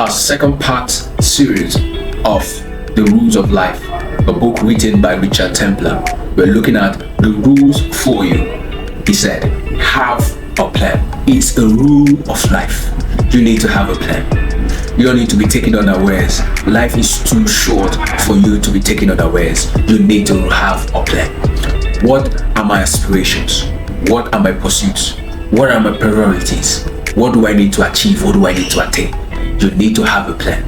our second part series of The Rules of Life, a book written by Richard Templar. We're looking at the rules for you. He said, have a plan. It's a rule of life. You need to have a plan. You don't need to be taken unawares. Life is too short for you to be taken unawares. You need to have a plan. What are my aspirations? What are my pursuits? What are my priorities? What do I need to achieve? What do I need to attain? You need to have a plan.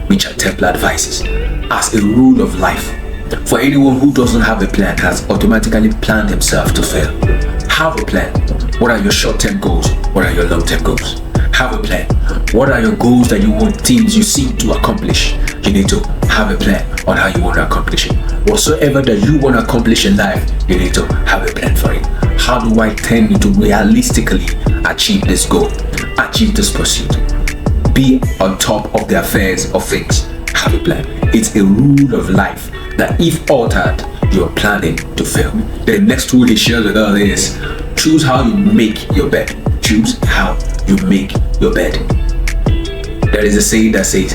Richard Templar advises as a rule of life. For anyone who doesn't have a plan has automatically planned himself to fail. Have a plan. What are your short-term goals? What are your long-term goals? Have a plan. What are your goals that you want, things you seek to accomplish? You need to have a plan on how you want to accomplish it. Whatsoever that you want to accomplish in life, you need to have a plan for it. How do I tend to realistically achieve this goal, achieve this pursuit? Be on top of the affairs of things. Have a plan. It's a rule of life that if altered, you're planning to fail. The next rule he shares with us is choose how you make your bed. Choose how you make your bed. There is a saying that says,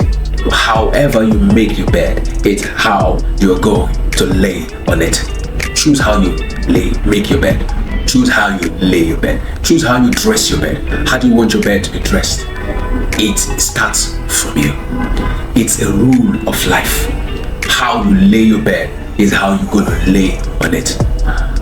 however you make your bed, it's how you're going to lay on it. Choose how you make your bed. Choose how you lay your bed. Choose how you dress your bed. How do you want your bed to be dressed? It starts from you. It's a rule of life. How you lay your bed is how you're going to lay on it.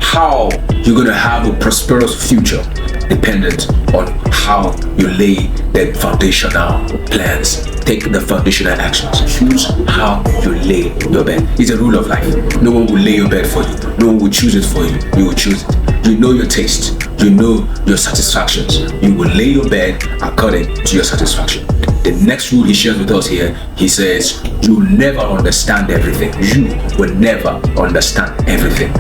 How you're going to have a prosperous future dependent on how you lay the foundational plans. Take the foundational actions. Choose how you lay your bed. It's a rule of life. No one will lay your bed for you. No one will choose it for you. You will choose it. You know your taste. You know your satisfactions. You will lay your bed according to your satisfaction. The next rule he shares with us here, he says, you'll never understand everything. You will never understand everything.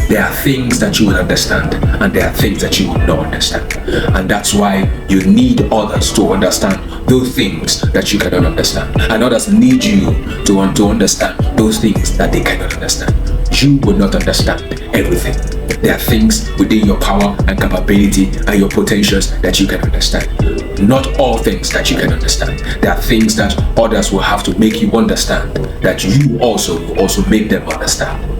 There are things that you will understand and there are things that you will not understand. And that's why you need others to understand those things that you cannot understand. And others need you to want to understand those things that they cannot understand. You will not understand everything. There are things within your power and capability and your potentials that you can understand. Not all things that you can understand. There are things that others will have to make you understand that you also make them understand.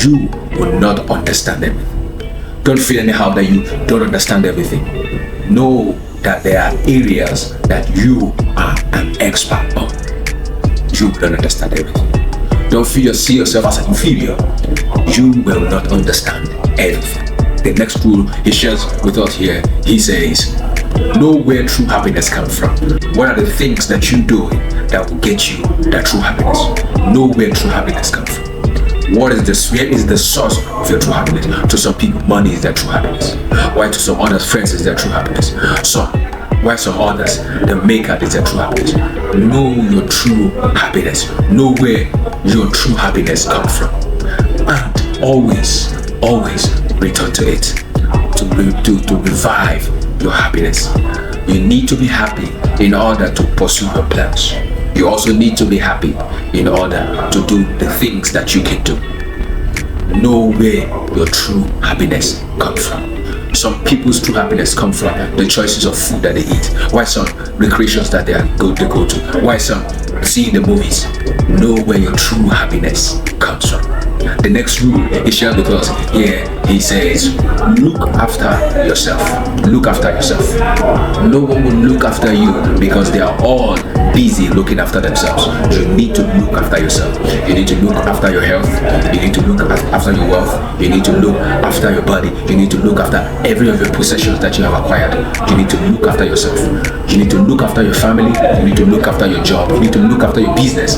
You will not understand everything. Don't feel anyhow that you don't understand everything. Know that there are areas that you are an expert on. You don't understand everything. Don't see yourself as an inferior. You will not understand everything. The next rule he shares with us here, he says, know where true happiness comes from. What are the things that you do that will get you that true happiness? Know where true happiness comes from. Where is the source of your true happiness? To some people, money is their true happiness. Why to some others, friends is their true happiness. Why some others, the maker is their true happiness. Know your true happiness. Know where your true happiness comes from. And always return to it to revive your happiness. You need to be happy in order to pursue your plans. You also need to be happy in order to do the things that you can do. Know where your true happiness comes from. Some people's true happiness comes from the choices of food that they eat. Why some recreations that they go to. Why some seeing the movies. Know where your true happiness comes from. The next rule he shared with us here, he says, look after yourself. Look after yourself. No one will look after you because they are all busy looking after themselves. You need to look after yourself. You need to look after your health. You need to look after your wealth. You need to look after your body. You need to look after every of your possessions that you have acquired. You need to look after yourself. You need to look after your family. You need to look after your job. You need to look after your business.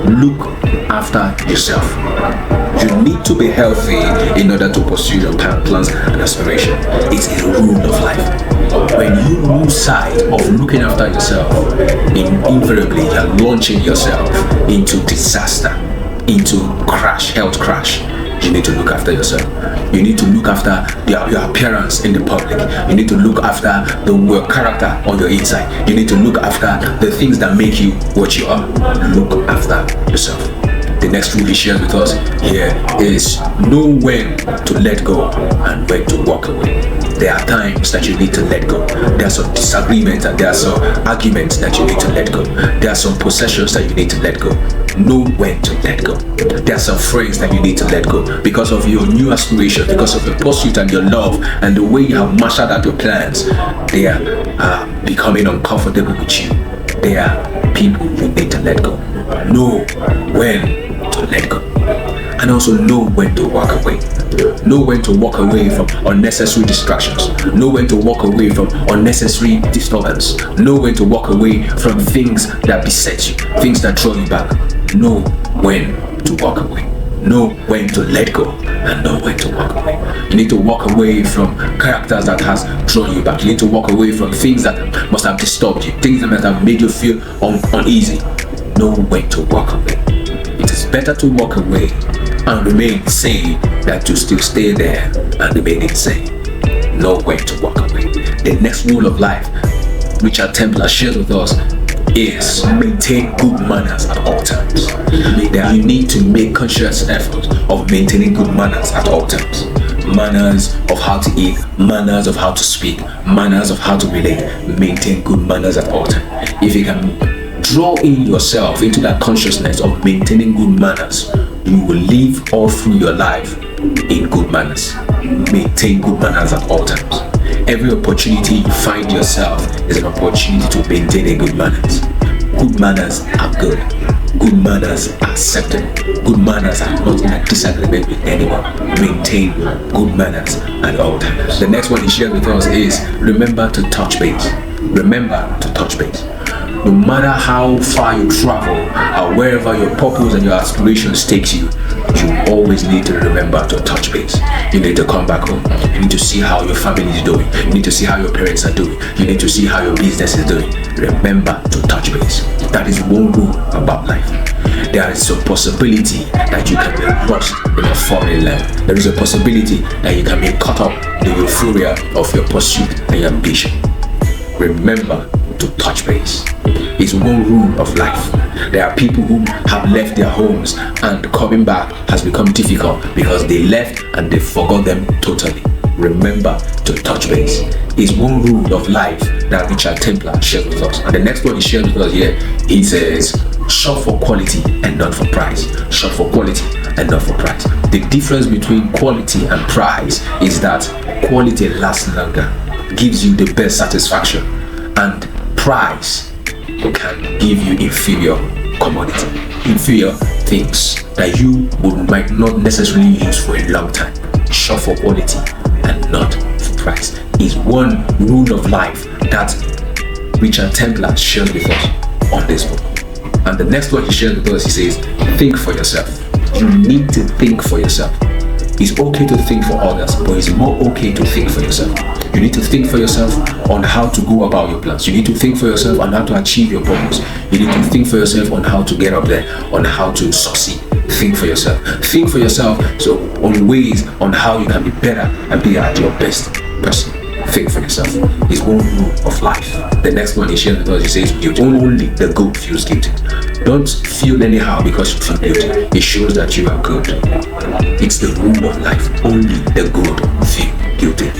Look after yourself. You need to be healthy in order to pursue your plans and aspiration. It's a rule of life. When you lose sight of looking after yourself, invariably you're launching yourself into disaster, into health crash. You need to look after yourself. You need to look after your appearance in the public. You need to look after your character on your inside. You need to look after the things that make you what you are. Look after yourself. The next rule he shares with us here is know when to let go and when to walk away. There are times that you need to let go. There are some disagreements and there are some arguments that you need to let go. There are some possessions that you need to let go. Know when to let go. There are some friends that you need to let go because of your new aspiration, because of your pursuit and your love and the way you have mastered out your plans. They are becoming uncomfortable with you. They are people you need to let go. Know when to let go, and also know when to walk away. Know when to walk away from unnecessary distractions. Know when to walk away from unnecessary disturbance. Know when to walk away from things that beset you, things that draw you back. Know when to walk away. Know when to let go and know when to walk away. You need to walk away from characters that has drawn you back. You need to walk away from things that must have disturbed you, things that must have made you feel uneasy. Know when to walk away. It is better to walk away and remain sane than to still stay there and remain insane. Know when to walk away. The next rule of life Richard Templar shares with us is maintain good manners at all times. You need to make conscious effort of maintaining good manners at all times. Manners of how to eat, manners of how to speak, manners of how to relate. Maintain good manners at all times. If you can draw in yourself into that consciousness of maintaining good manners, you will live all through your life in good manners. Maintain good manners at all times. Every opportunity you find yourself is an opportunity to maintain a good manners. Good manners are good. Good manners are acceptable. Good manners are not in a disagreement with anyone. Maintain good manners at all times. The next one he shared with us is remember to touch base. Remember to touch base. No matter how far you travel or wherever your purpose and your aspirations takes you, you always need to remember to touch base. You need to come back home. You need to see how your family is doing. You need to see how your parents are doing. You need to see how your business is doing. Remember to touch base. That is one rule about life. There is a possibility that you can be lost in a foreign land. There is a possibility that you can be caught up in the euphoria of your pursuit and your ambition. Remember to touch base. It's one rule of life. There are people who have left their homes and coming back has become difficult because they left and they forgot them totally. Remember to touch base. It's one rule of life that Richard Templar shared with us. And the next one he shared with us here, he says, shop for quality and not for price. Shop for quality and not for price. The difference between quality and price is that quality lasts longer, gives you the best satisfaction, and price can give you inferior commodity, inferior things that you might not necessarily use for a long time. Shop for quality and not for price is one rule of life that Richard Templar shares with us on this book. And the next one he shares with us, he says, think for yourself. You need to think for yourself. It's okay to think for others, but it's more okay to think for yourself. You need to think for yourself on how to go about your plans. You need to think for yourself on how to achieve your purpose. You need to think for yourself on how to get up there, on how to succeed. Think for yourself. Think for yourself on ways on how you can be better and be at your best person. Think for yourself. It's one rule of life. The next one he shares with us, he says, only the good feels guilty. Don't feel anyhow because you feel guilty. It shows that you are good. It's the rule of life. Only the good feel guilty.